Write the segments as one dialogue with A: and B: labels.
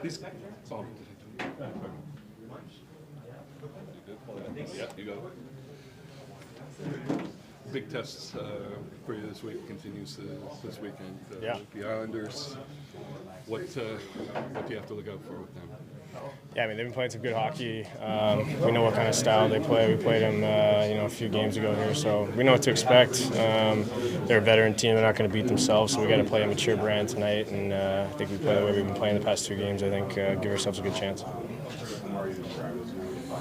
A: Please. Oh. Yeah, you got it. Big tests for you this week continues this weekend. The Islanders. What do you have to look out for with them?
B: Yeah, I mean, they've been playing some good hockey. We know what kind of style they play. We played them, a few games ago here, so we know what to expect. They're a veteran team. They're not going to beat themselves, so we got to play a mature brand tonight. And I think we play the way we've been playing the past 2 games. I think give ourselves a good chance.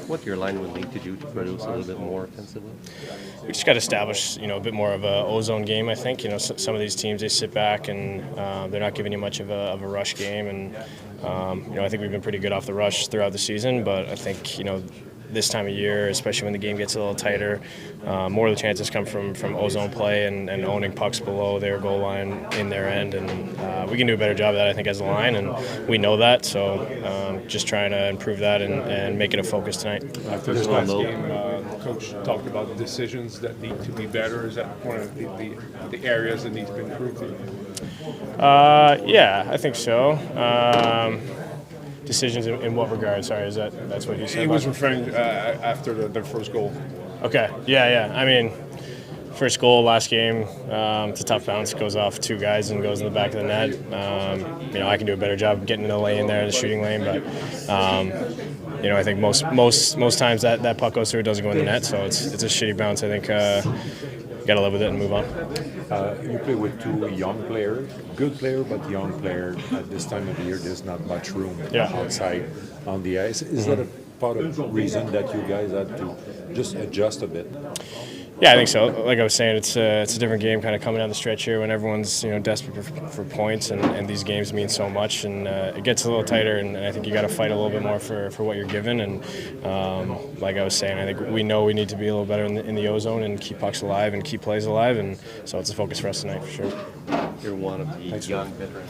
C: What your line would need to do to produce a little bit more offensively?
B: We just got to establish, a bit more of a ozone game. I think, some of these teams, they sit back and they're not giving you much of a rush game. And I think we've been pretty good off the rush throughout the season. But I think, this time of year, especially when the game gets a little tighter, more of the chances come from ozone play and owning pucks below their goal line in their end. And we can do a better job of that, I think, as a line, and we know that. So just trying to improve that and make it a focus tonight.
A: After this last game, Coach talked about decisions that need to be better. Is that one of the areas that need to be improved?
B: Yeah, I think so. Decisions in what regard? Sorry, that's what he said?
A: He was referring after the first goal.
B: Okay, yeah. I mean, first goal last game, it's a tough bounce, goes off 2 guys and goes in the back of the net. I can do a better job getting in the lane there, the shooting lane, but I think most times that puck goes through, it doesn't go in the net, so it's a shitty bounce. I think got to live with it and move on.
D: You play with 2 young players, good player but young player. At this time of the year, there's not much room outside on the ice. Is that a part of the reason that you guys had to just adjust a bit?
B: Yeah, I think so. Like I was saying, it's a different game kind of coming down the stretch here when everyone's desperate for points, and these games mean so much, and it gets a little tighter, and I think you got to fight a little bit more for what you're given. And like I was saying, I think we know we need to be a little better in the ozone and keep pucks alive and keep plays alive, and so it's a focus for us tonight for sure.
C: You're one of the young veterans.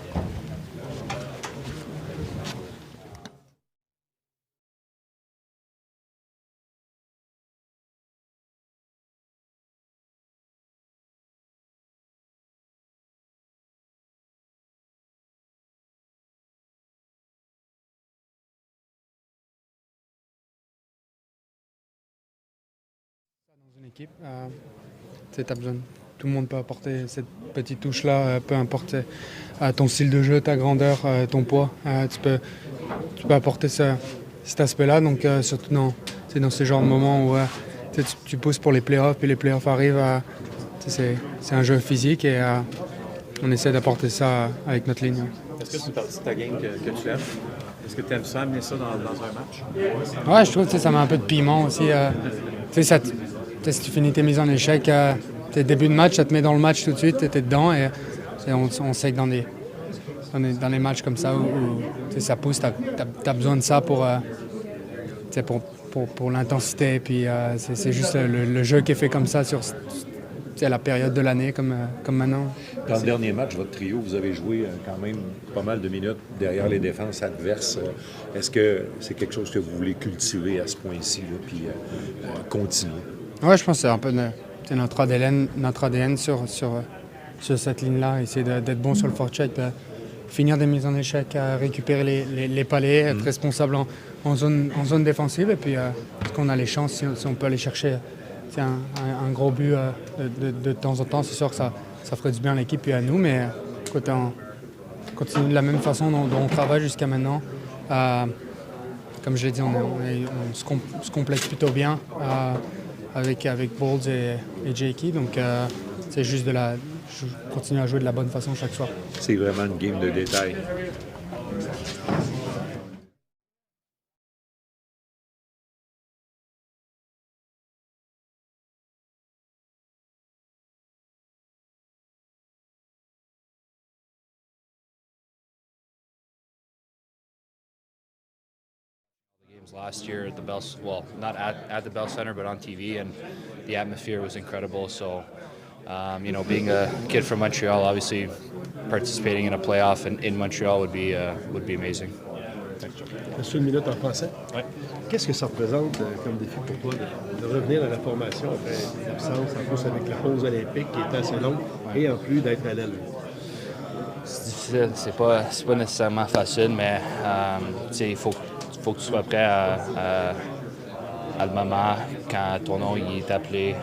E: Dans une équipe, t'as besoin, tout le monde peut apporter cette petite touche-là, peu importe ton style de jeu, ta grandeur, ton poids, tu peux apporter cet aspect-là. Donc surtout dans ce genre de moment où tu pousses pour les playoffs et les playoffs arrivent, c'est un jeu physique et on essaie d'apporter ça avec notre ligne.
F: Est-ce que c'est une partie de ta game que tu aimes? Est-ce que tu aimes ça, amener ça dans un match?
E: Ouais, je trouve que ça met un peu de piment aussi. Si tu finis tes mises en échec, tes débuts de match, ça te met dans le match tout de suite, tu es dedans. Et on sait que dans les matchs comme ça où ça pousse, tu as besoin de ça pour l'intensité. Et puis c'est juste le jeu qui est fait comme ça sur la période de l'année comme maintenant.
D: Dans le dernier match, votre trio, vous avez joué quand même pas mal de minutes derrière les défenses adverses. Est-ce que c'est quelque chose que vous voulez cultiver à ce point-ci, puis continuer?
E: Oui, je pense que c'est un peu notre ADN sur cette ligne-là. Essayer d'être bon sur le forecheck, finir des mises en échec, récupérer les palets, être responsable en zone défensive. Et puis, parce qu'on a les chances, si on peut aller chercher un gros but de temps en temps, c'est sûr que ça ferait du bien à l'équipe et à nous. Mais écoute, on continue de la même façon dont on travaille jusqu'à maintenant. Comme je l'ai dit, on se complète plutôt bien avec Bolds et Jakey. Donc, c'est juste continuer à jouer de la bonne façon chaque soir.
D: C'est vraiment une game de détail.
G: Last year at the Bell, well, not at the Bell Center, but on TV, and the atmosphere was incredible. So, being a kid from Montreal, obviously participating in a playoff in Montreal would be amazing.
F: Juste une minute en français.
G: Ouais.
F: Qu'est-ce que ça représente comme défi pour toi de revenir à la formation après l'absence, en plus avec la pause olympique qui est assez longue, et en plus d'être à l'aile?
G: C'est difficile, c'est pas nécessairement facile, mais il faut que tu sois prêt à le moment quand ton nom il est appelé.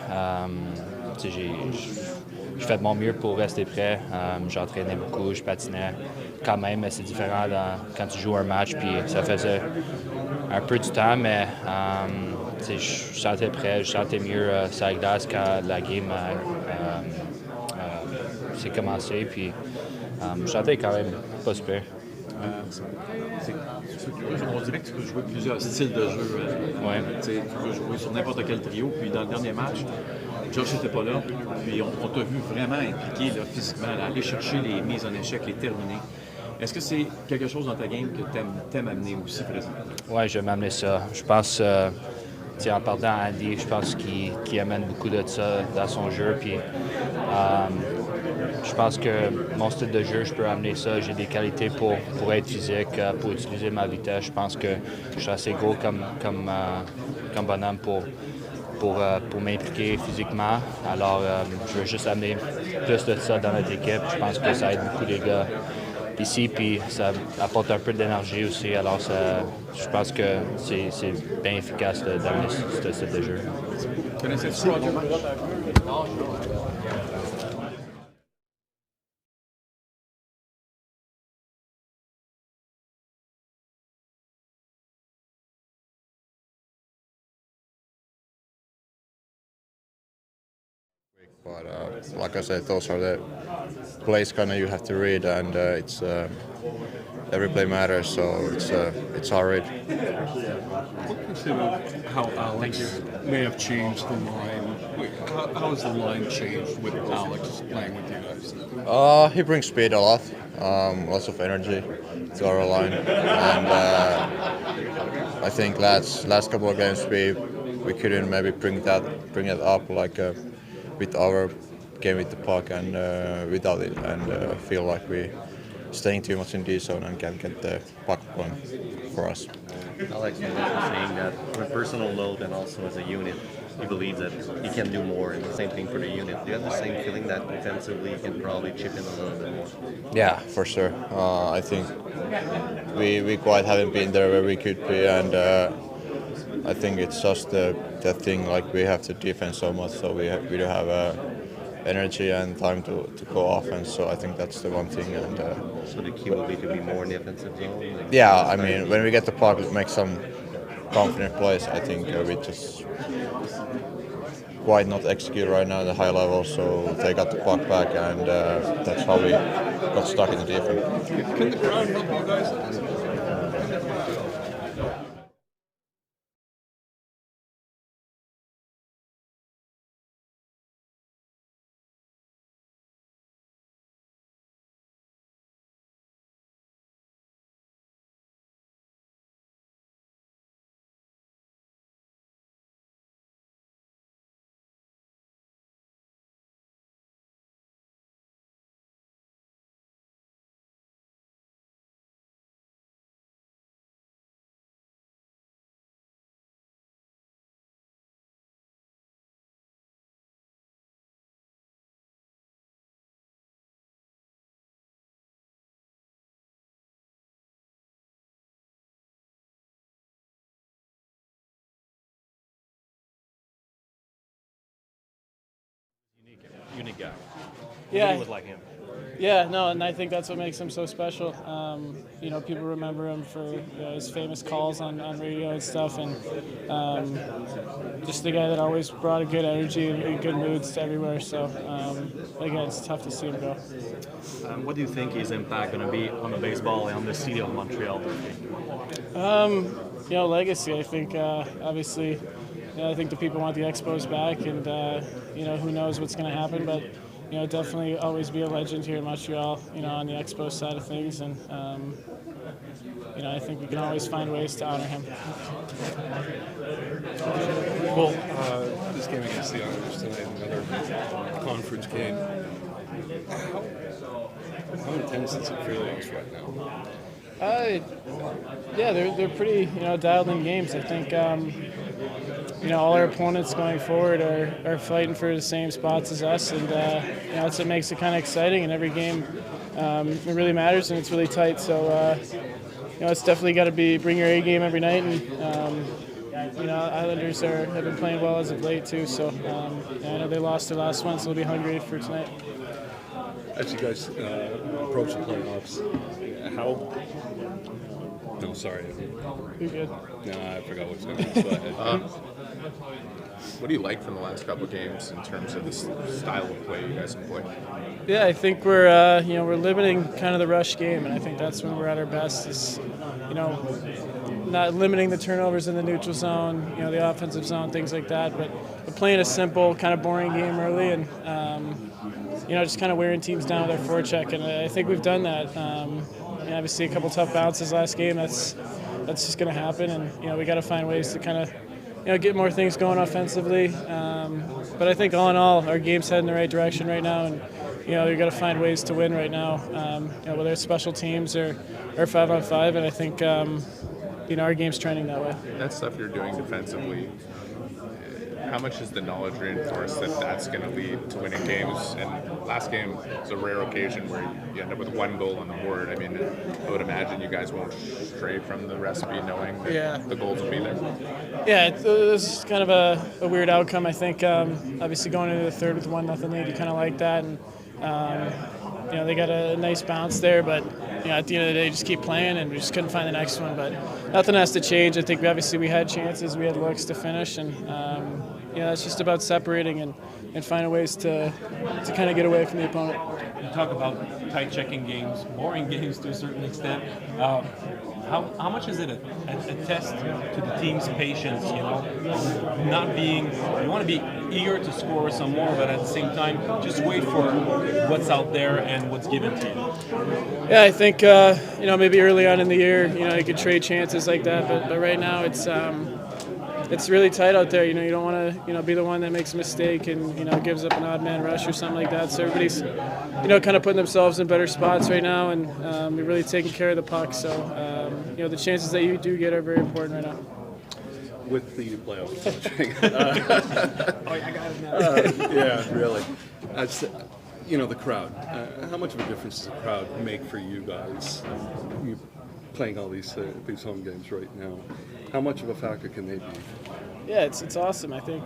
G: J'ai fait de mon mieux pour rester prêt. J'entraînais beaucoup, je patinais quand même, mais c'est différent quand tu joues un match. Puis ça faisait un peu du temps, mais je sentais prêt, je sentais mieux sur la glace quand la game s'est commencée. Puis je sentais quand même pas super.
F: On dirait que tu peux jouer plusieurs styles de jeu. Tu peux jouer sur n'importe quel trio. Puis dans le dernier match, Josh n'était pas là. Puis on t'a vu vraiment impliqué là, physiquement, là, aller chercher les mises en échec, les terminer. Est-ce que c'est quelque chose dans ta game que tu aimes amener aussi présentement? Oui,
G: je vais m'amener ça. Je pense, en parlant à Andy, je pense qu'il amène beaucoup de ça dans son jeu. Puis, je pense que mon style de jeu, je peux amener ça. J'ai des qualités pour être physique, pour utiliser ma vitesse. Je pense que je suis assez gros comme bonhomme pour m'impliquer physiquement. Alors, je veux juste amener plus de ça dans notre équipe. Je pense que ça aide beaucoup les gars ici, puis ça apporte un peu d'énergie aussi. Alors, je pense que c'est bien efficace d'amener ce style de jeu.
F: Connaissez-tu Roger Match?
H: But like I said, those are the plays kind of you have to read, and it's every play matters, so it's all read.
A: What can you say about how Alex may have changed the line? How has the line changed with Alex playing with you guys?
H: He brings speed a lot, lots of energy to our line, and I think last couple of games we couldn't maybe bring it up like with our game with the puck and without it, and feel like we staying too much in D zone and can't get the puck going for us.
C: Alex was saying that on a personal note and also as a unit, he believes that he can do more, and the same thing for the unit. Do you have the same feeling that defensively he can probably chip in a little bit more?
H: Yeah, for sure. I think we quite haven't been there where we could be, and I think it's just the thing, like we have to defend so much, so we don't have energy and time to go offense. So I think that's the one thing. And
C: so the key will be to be more in the offensive zone. Like
H: yeah, I mean when we get the puck, make some confident plays. I think we just quite not execute right now at a high level. So they got the puck back, and that's how we got stuck in the defense.
A: Can the crowd help you guys?
F: Unique guy.
I: Yeah.
F: What do you like him?
I: Yeah, no, and I think that's what makes him so special. People remember him for his famous calls on radio and stuff, and just the guy that always brought a good energy and good moods to everywhere. So, again, it's tough to see him go.
F: What do you think his impact going to be on the baseball and on the city of Montreal?
I: Legacy. I think, obviously, I think the people want the Expos back, and, who knows what's going to happen, but definitely always be a legend here in Montreal, on the Expos side of things. And, I think we can always find ways to honor him.
A: Well, this game against the Islanders tonight, another conference game. How intense is it for you guys right now?
I: They're pretty, dialed in games. I think, all our opponents going forward are fighting for the same spots as us, and that's what makes it kind of exciting. And every game, it really matters, and it's really tight. So it's definitely got to bring your A game every night, and Islanders have been playing well as of late too. So I know they lost their last one, so they'll be hungry for tonight.
A: As you guys approach the playoffs, No, sorry.
I: You're good.
A: No, I forgot what's going on. Go ahead.
J: What do you like from the last couple of games in terms of the style of play you guys employ?
I: Yeah, I think we're limiting kind of the rush game, and I think that's when we're at our best. Is not limiting the turnovers in the neutral zone, the offensive zone, things like that, but playing a simple, kind of boring game early, and just kind of wearing teams down with our forecheck, and I think we've done that. Obviously, a couple tough bounces last game. That's just going to happen, and we got to find ways to kind of get more things going offensively. But I think all in all, our game's heading in the right direction right now, and you got to find ways to win right now. Whether it's special teams or 5-on-5, and I think our game's trending that way.
J: That stuff you're doing defensively, how much is the knowledge reinforced that that's going to lead to winning games? And last game was a rare occasion where you end up with one goal on the board. I mean, I would imagine you guys won't stray from the recipe knowing that the goals will be there.
I: Yeah, it was kind of a weird outcome. I think obviously going into the third with 1-0 lead, you kind of like that. And they got a nice bounce there, but at the end of the day, just keep playing, and we just couldn't find the next one. But nothing has to change. I think we had chances, we had looks to finish, and it's just about separating and finding ways to kind of get away from the opponent.
F: You talk about tight checking games, boring games to a certain extent. How much is it a test to the team's patience? Not being, you want to be eager to score some more, but at the same time, just wait for what's out there and what's given to you.
I: Yeah, I think maybe early on in the year, you could trade chances like that, but right now it's really tight out there. You don't want to be the one that makes a mistake and gives up an odd man rush or something like that. So everybody's kind of putting themselves in better spots right now, and we're really taking care of the puck. So the chances that you do get are very important right now.
A: With the playoff coaching.
I: I got it now.
A: Yeah, really. The crowd. How much of a difference does the crowd make for you guys? You playing all these home games right now. How much of a factor can they be?
I: Yeah, it's awesome. I think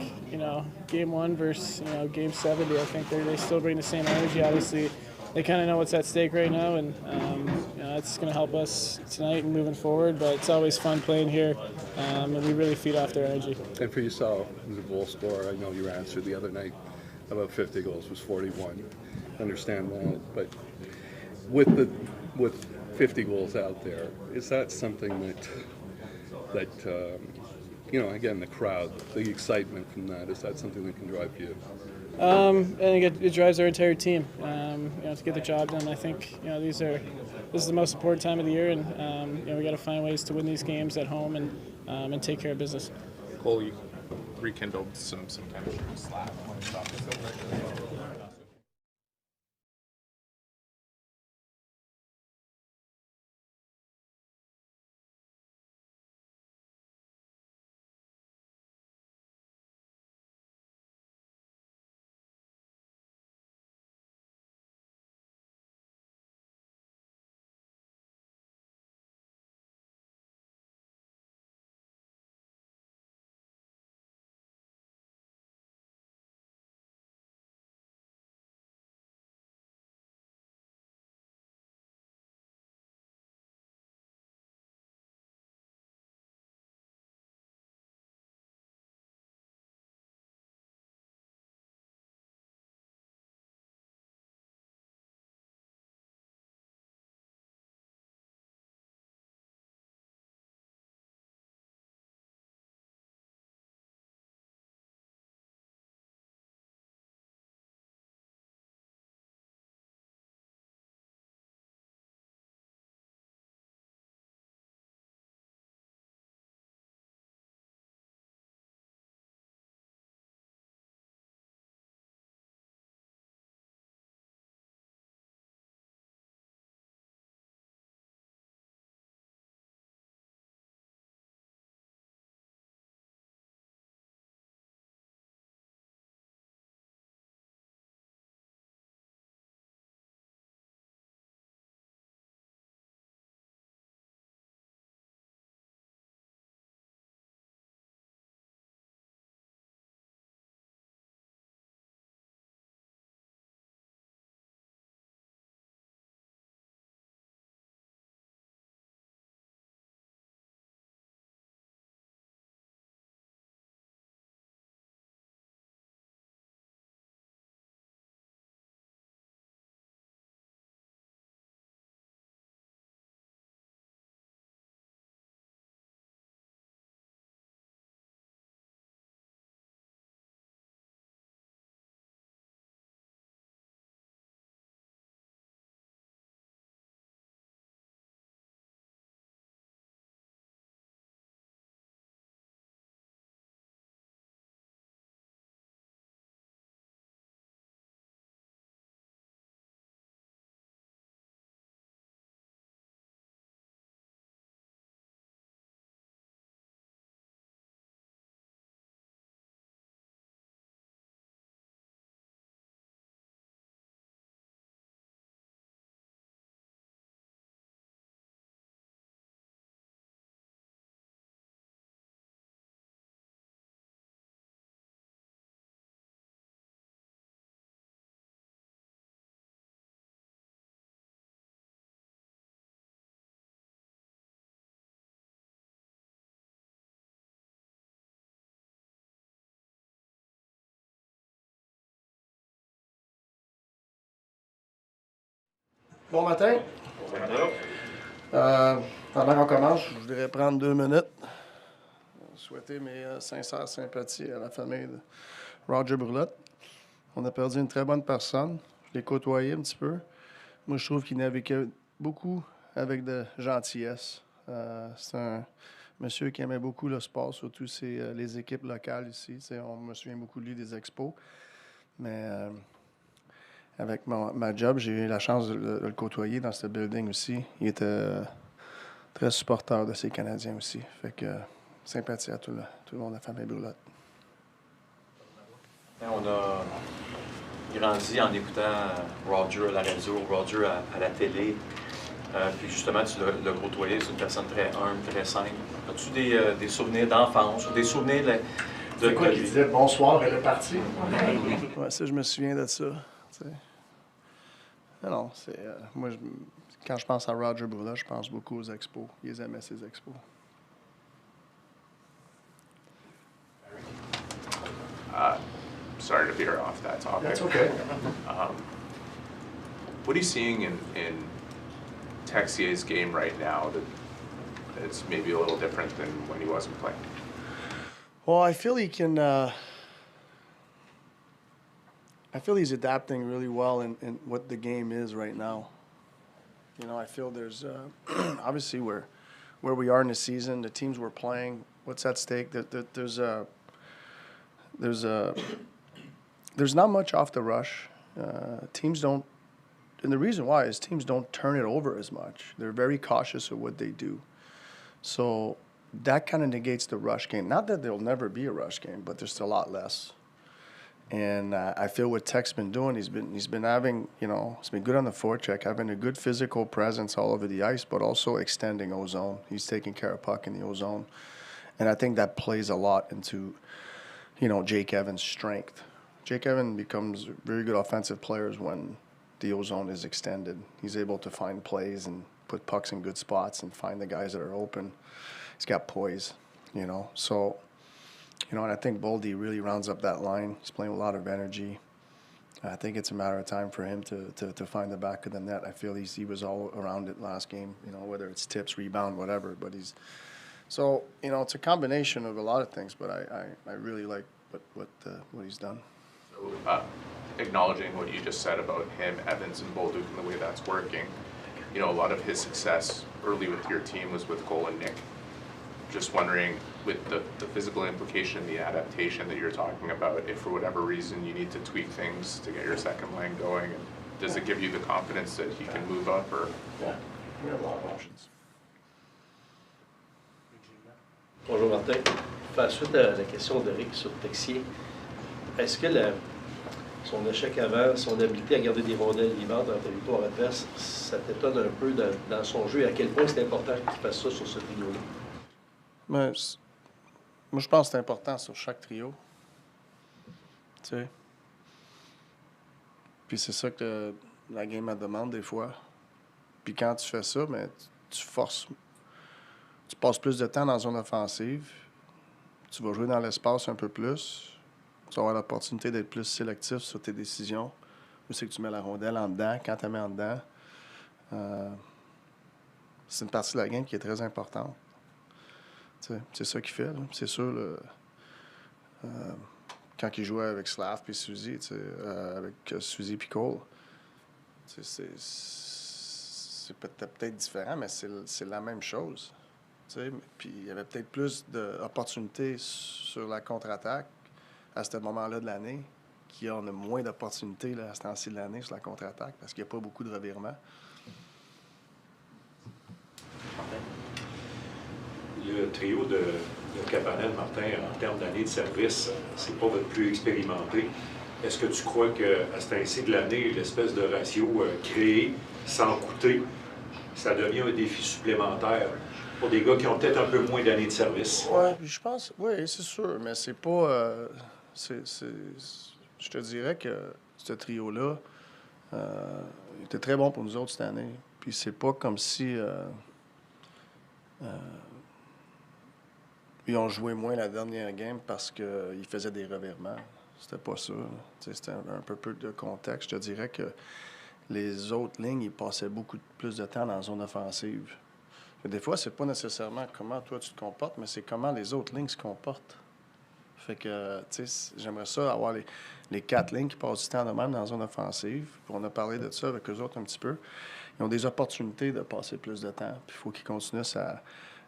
I: game 1 versus game 70. I think they still bring the same energy. Obviously, they kind of know what's at stake right now, and it's going to help us tonight and moving forward. But it's always fun playing here, and we really feed off their energy.
A: And for yourself, as a goal scorer, I know your answer the other night about 50 goals was 41. I understand that, but with 50 goals out there, is that something that again, the crowd, the excitement from that, is that something that can drive you?
I: I think it drives our entire team. To get the job done. I think this is the most important time of the year, and we got to find ways to win these games at home and take care of business.
J: Cole, you rekindled some chemistry with Slav. Want to talk about
K: Bon matin. Pendant qu'on commence, je voudrais prendre 2 minutes. Souhaiter mes sincères sympathies à la famille de Roger Brulotte. On a perdu une très bonne personne. Je l'ai côtoyé un petit peu. Moi, je trouve qu'il naviguait beaucoup avec de gentillesse. C'est un monsieur qui aimait beaucoup le sport, surtout les équipes locales ici. On me souvient beaucoup de lui des expos. Mais avec ma job, j'ai eu la chance de le côtoyer dans ce building aussi. Il était très supporter de ces Canadiens aussi. Fait que sympathie à tout le monde de la famille Brulotte.
F: On a grandi en écoutant Roger à la radio, Roger à la télé. Puis justement, tu l'as côtoyé, c'est une personne très humble, très simple. As-tu des souvenirs d'enfance ou des souvenirs de...
K: C'est quoi qu'il disait bonsoir, elle est partie? Ouais, ça, je me souviens de ça. T'sais. Non, c'est... moi, quand je pense à Roger Brulotte, je pense beaucoup aux expos. Ils aimaient ces expos.
J: Sorry to veer off that topic.
K: That's okay.
J: What are you seeing in Texier's game right now that it's maybe a little different than when he wasn't playing?
K: Well, I feel he can... I feel he's adapting really well in what the game is right now. You know, I feel there's... obviously, where we are in the season, the teams we're playing, what's at stake, there's not much off the rush. Teams don't... And the reason why is teams don't turn it over as much. They're very cautious of what they do. So that kind of negates the rush game. Not that there'll never be a rush game, but there's a lot less. And I feel what Tech's been doing, he's been having, you know, he's been good on the forecheck, having a good physical presence all over the ice, but also extending O-zone. He's taking care of puck in the O-zone. And I think that plays a lot into, you know, Jake Evans' strength. Jake Evans becomes very good offensive players when the O-zone is extended. He's able to find plays and put pucks in good spots and find the guys that are open. He's got poise, you know. So, you know, and I think Boldy really rounds up that line. He's playing with a lot of energy. I think it's a matter of time for him to find the back of the net. I feel he was all around it last game, you know, whether it's tips, rebound, whatever. But he's... So, you know, it's a combination of a lot of things, but I really like what he's done.
J: So, acknowledging what you just said about him, Evans, and Bolduc and the way that's working, you know, a lot of his success early with your team was with Cole and Nick. Just wondering, with the physical implication, the adaptation that you're talking about, if for whatever reason you need to tweak things to get your second line going, does it give you the confidence that he can move up? Or
K: Yeah, we have a lot of options.
L: Bonjour Martin. Faire suite à la question d'Eric sur Texier, est-ce que son échec avant, son habileté à garder des rondelles vivantes en territoire adverse, ça t'étonne un peu dans son jeu et à quel point c'est important qu'il fasse ça sur ce trio-là?
K: Mais, moi, je pense que c'est important sur chaque trio. Tu sais. Puis c'est ça que la game elle demande des fois. Puis quand tu fais ça, mais tu forces. Tu passes plus de temps dans la zone offensive. Tu vas jouer dans l'espace un peu plus. Tu vas avoir l'opportunité d'être plus sélectif sur tes décisions. Où c'est que tu mets la rondelle en dedans, quand tu la mets en dedans. C'est une partie de la game qui est très importante. C'est ça qu'il fait. Là. C'est sûr, quand il jouait avec Slav et Suzy, avec Suzy et Cole, c'est peut-être différent, mais c'est la même chose. Puis il y avait peut-être plus d'opportunités sur la contre-attaque à ce moment-là de l'année, qu'on a moins d'opportunités à ce temps-ci de l'année sur la contre-attaque, parce qu'il n'y a pas beaucoup de revirements.
D: Le trio de Kapanen, Martin, en termes d'années de service, c'est pas votre plus expérimenté. Est-ce que tu crois qu'à ce temps-ci de l'année, l'espèce de ratio créé sans coûter, ça devient un défi supplémentaire pour des gars qui ont peut-être un peu moins d'années de service?
K: Oui, je pense, oui, c'est sûr, mais c'est pas... je te dirais que ce trio-là était très bon pour nous autres cette année. Puis c'est pas comme si... ils ont joué moins la dernière game parce qu'ils faisaient des revirements. C'était pas ça. C'était un peu de contexte. Je te dirais que les autres lignes, ils passaient beaucoup plus de temps dans la zone offensive. Et des fois, c'est pas nécessairement comment toi tu te comportes, mais c'est comment les autres lignes se comportent. Fait que, tu sais, j'aimerais ça avoir les 4 lignes qui passent du temps de même dans la zone offensive. Puis on a parlé de ça avec eux autres un petit peu. Ils ont des opportunités de passer plus de temps. Puis il faut qu'ils continuent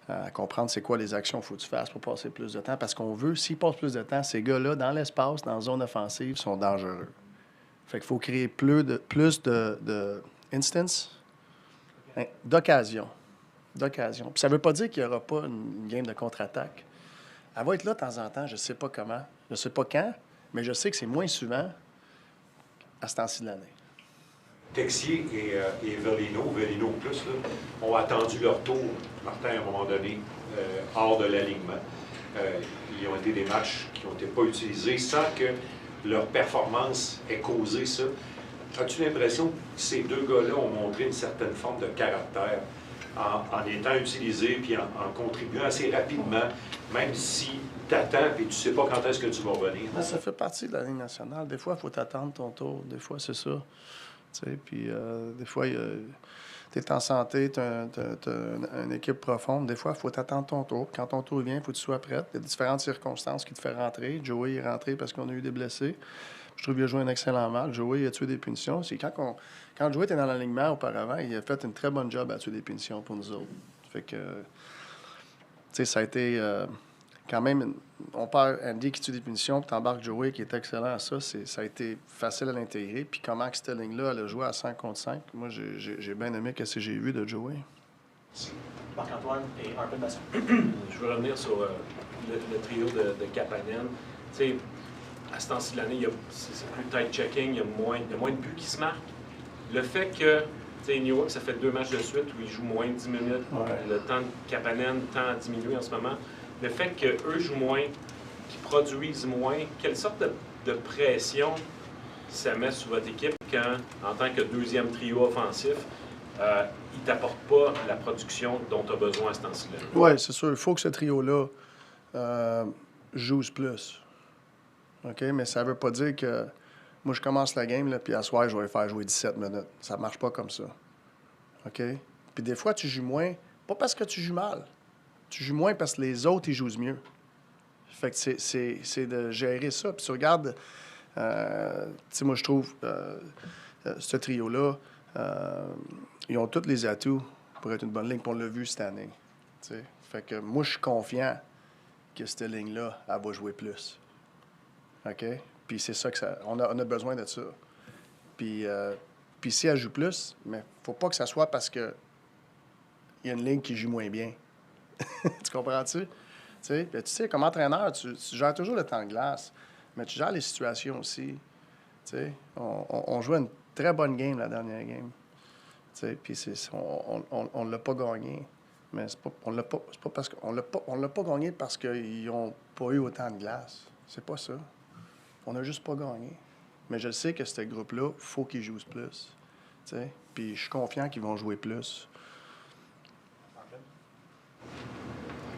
K: à comprendre c'est quoi les actions qu'il faut que tu fasses pour passer plus de temps. Parce qu'on veut, s'ils passent plus de temps, ces gars-là, dans l'espace, dans la zone offensive, sont dangereux. Fait qu'il faut créer plus de instances, d'occasions. Puis ça ne veut pas dire qu'il n'y aura pas une game de contre-attaque. Elle va être là de temps en temps, je ne sais pas comment, je ne sais pas quand, mais je sais que c'est moins souvent à ce temps-ci de l'année.
D: Texier et Veleno plus, là, ont attendu leur tour, Martin, à un moment donné, hors de l'alignement. Ils ont été des matchs qui n'ont été pas utilisés sans que leur performance ait causé ça. As-tu l'impression que ces deux gars-là ont montré une certaine forme de caractère en étant utilisés puis en contribuant assez rapidement, même si tu attends et tu ne sais pas quand est-ce que tu vas revenir?
K: Ça fait partie de la Ligue nationale. Des fois, il faut t'attendre ton tour. Des fois, c'est ça. Puis des fois, tu es en santé, tu as une équipe profonde. Des fois, il faut t'attendre ton tour. Quand ton tour vient, il faut que tu sois prêt. Il y a différentes circonstances qui te font rentrer. Joey est rentré parce qu'on a eu des blessés. Je trouve qu'il a joué un excellent match. Joey a tué des punitions. C'est quand Joey était dans l'alignement auparavant, il a fait une très bonne job à tuer des punitions pour nous autres. Fait que, tu sais, ça a été quand même... On perd Andy qui tue des punitions, puis t'embarques Joey qui est excellent à ça. Ça a été facile à l'intégrer. Puis comment que cette ligne-là, elle a joué à 5 contre 5. Moi, j'ai bien aimé ce que j'ai vu de Joey.
M: Marc-Antoine et Arpin Basson.
L: Je veux revenir sur le trio de Kapanen. Tu sais, à ce temps-ci de l'année, c'est plus tight checking, il y a moins de buts qui se marquent. Le fait que, tu sais, Newhook, ça fait 2 matchs de suite où il joue moins de 10 minutes, le temps de Kapanen tend à diminuer en ce moment. Le fait qu'eux jouent moins, qu'ils produisent moins, quelle sorte de pression ça met sur votre équipe quand, en tant que deuxième trio offensif, ils ne t'apportent pas la production dont tu as besoin à ce temps-ci-là?
K: Oui, c'est sûr. Il faut que ce trio-là joue plus. OK? Mais ça ne veut pas dire que moi, je commence la game, là, puis à soir, je vais faire jouer 17 minutes. Ça ne marche pas comme ça. OK? Puis des fois, tu joues moins, pas parce que tu joues mal. Tu joues moins parce que les autres, ils jouent mieux. Fait que c'est de gérer ça. Puis tu regardes, tu sais, moi, je trouve, ce trio-là, ils ont tous les atouts pour être une bonne ligne. Puis on l'a vu cette année. T'sais. Fait que moi, je suis confiant que cette ligne-là, elle va jouer plus. OK? Puis c'est ça que ça... On a besoin de ça. Puis si elle joue plus, mais faut pas que ça soit parce que il y a une ligne qui joue moins bien. Tu comprends-tu? Tu sais, comme entraîneur, tu gères toujours le temps de glace, mais tu gères les situations aussi. T'sais, on jouait une très bonne game la dernière game. Puis on ne l'a pas gagné. Mais on l'a pas parce qu'on l'a pas gagné parce qu'ils n'ont pas eu autant de glace. C'est pas ça. On n'a juste pas gagné. Mais je sais que ce groupe-là, il faut qu'ils jouent plus. T'sais? Puis je suis confiant qu'ils vont jouer plus.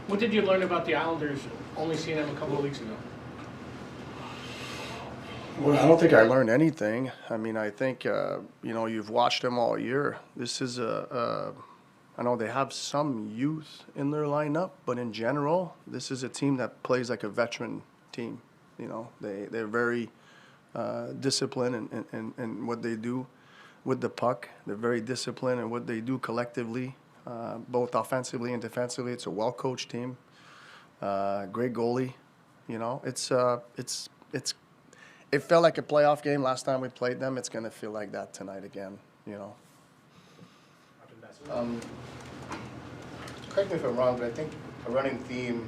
M: What did you learn about the Islanders, only seeing them a couple of weeks ago?
K: Well, I don't think I learned anything. I mean, I think, you've watched them all year. This is I know they have some youth in their lineup, but in general, this is a team that plays like a veteran team. You know, they're very disciplined in what they do with the puck. They're very disciplined in what they do collectively. Both offensively and defensively. It's a well-coached team. Great goalie. You know, it felt like a playoff game last time we played them. It's going to feel like that tonight again, you know. Correct me if I'm wrong, but I think a running theme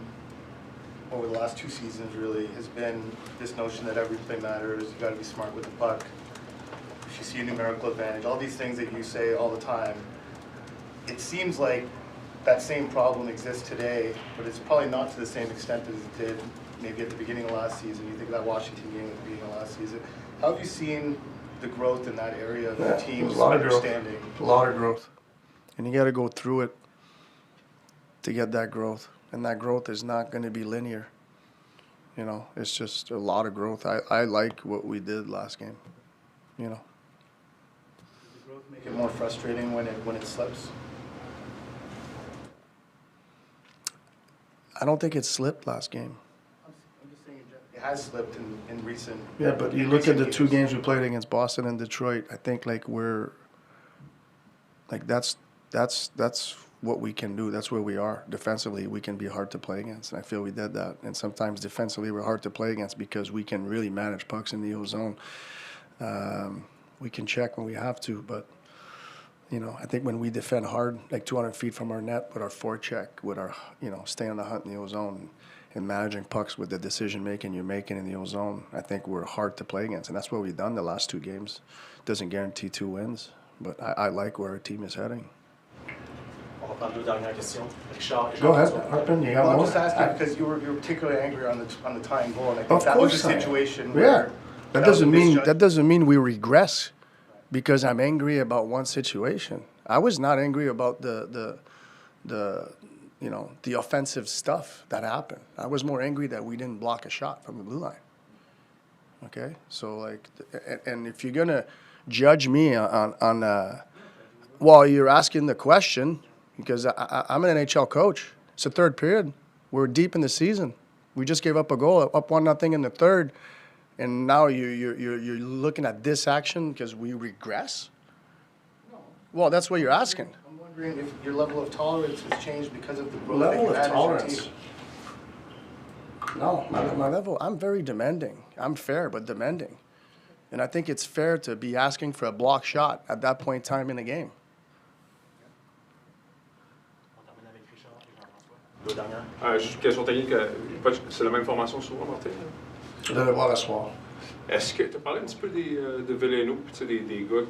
K: over the last 2 seasons really has been this notion that every play matters. You got to be smart with the puck. If you see a numerical advantage, all these things that you say all the time. It seems like that same problem exists today, but it's probably not to the same extent as it did maybe at the beginning of last season. You think of that Washington game at the beginning of last season. How have you seen the growth in that area of the team's understanding? A lot of growth. And you got to go through it to get that growth. And that growth is not going to be linear. You know, it's just a lot of growth. I like what we did last game, you know. Make it more frustrating when it slips? I don't think it slipped last game.
N: I'm just saying it has slipped in recent.
K: Yeah, but you look at the two games we played against Boston and Detroit. I think like that's what we can do. That's where we are defensively. We can be hard to play against, and I feel we did that. And sometimes defensively we're hard to play against because we can really manage pucks in the O zone. We can check when we have to, but I think when we defend hard, like 200 feet from our net, with our forecheck, with our staying on the hunt in the O zone, and managing pucks with the decision making you're making in the O zone, I think we're hard to play against, and that's what we've done the last two games. Doesn't guarantee 2 wins, but I like where our team is heading. Go ahead, Harpen. You got more?
N: I'm just asking because you were particularly angry on the tying goal, and I think
K: Of
N: that was
K: course
N: a
K: I am.
N: situation
K: Yeah,
N: where
K: that doesn't mean we regress because I'm angry about one situation. I was not angry about the offensive stuff that happened. I was more angry that we didn't block a shot from the blue line. Okay, so and if you're gonna judge me on while you're asking the question, because I'm an NHL coach. It's the third period. We're deep in the season. We just gave up a goal, up 1-0 in the third, and now you're looking at this action because we regress. Well, that's what you're asking.
N: I'm wondering if your level of tolerance has changed because of the growth
K: Level of
N: that you've had as your
K: tolerance.
N: team.
K: No, my level, I'm very demanding. I'm fair, but demanding. And I think it's fair to be asking for a block shot at that point in time in the game.
O: Juste une question technique, c'est la même formation souvent, Martin?
K: Je vais le voir ce soir.
O: Est-ce que tu as parlé un petit peu de Veleno, des gars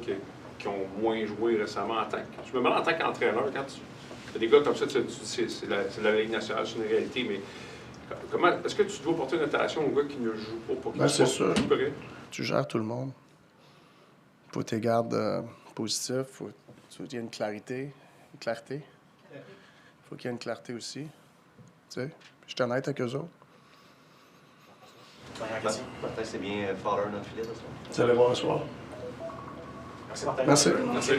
O: qui ont moins joué récemment en tant que. Je me demande en tant qu'entraîneur, quand tu as des gars comme ça, tu dis c'est la Ligue nationale, c'est une réalité, mais comment est-ce que tu dois porter une attention aux gars qui ne jouent pas pour qu'ils soient plus prêts?
K: Tu gères tout le monde. Faut que tu gardes positif, faut qu'il y ait une clarté. Faut qu'il y ait une clarté aussi. Tu sais, je suis honnête avec eux autres.
C: Martin, c'est bien Fowler notre filet ce soir.
K: Vous allez voir ce soir.
N: Merci Martin.
K: Merci.
O: Merci.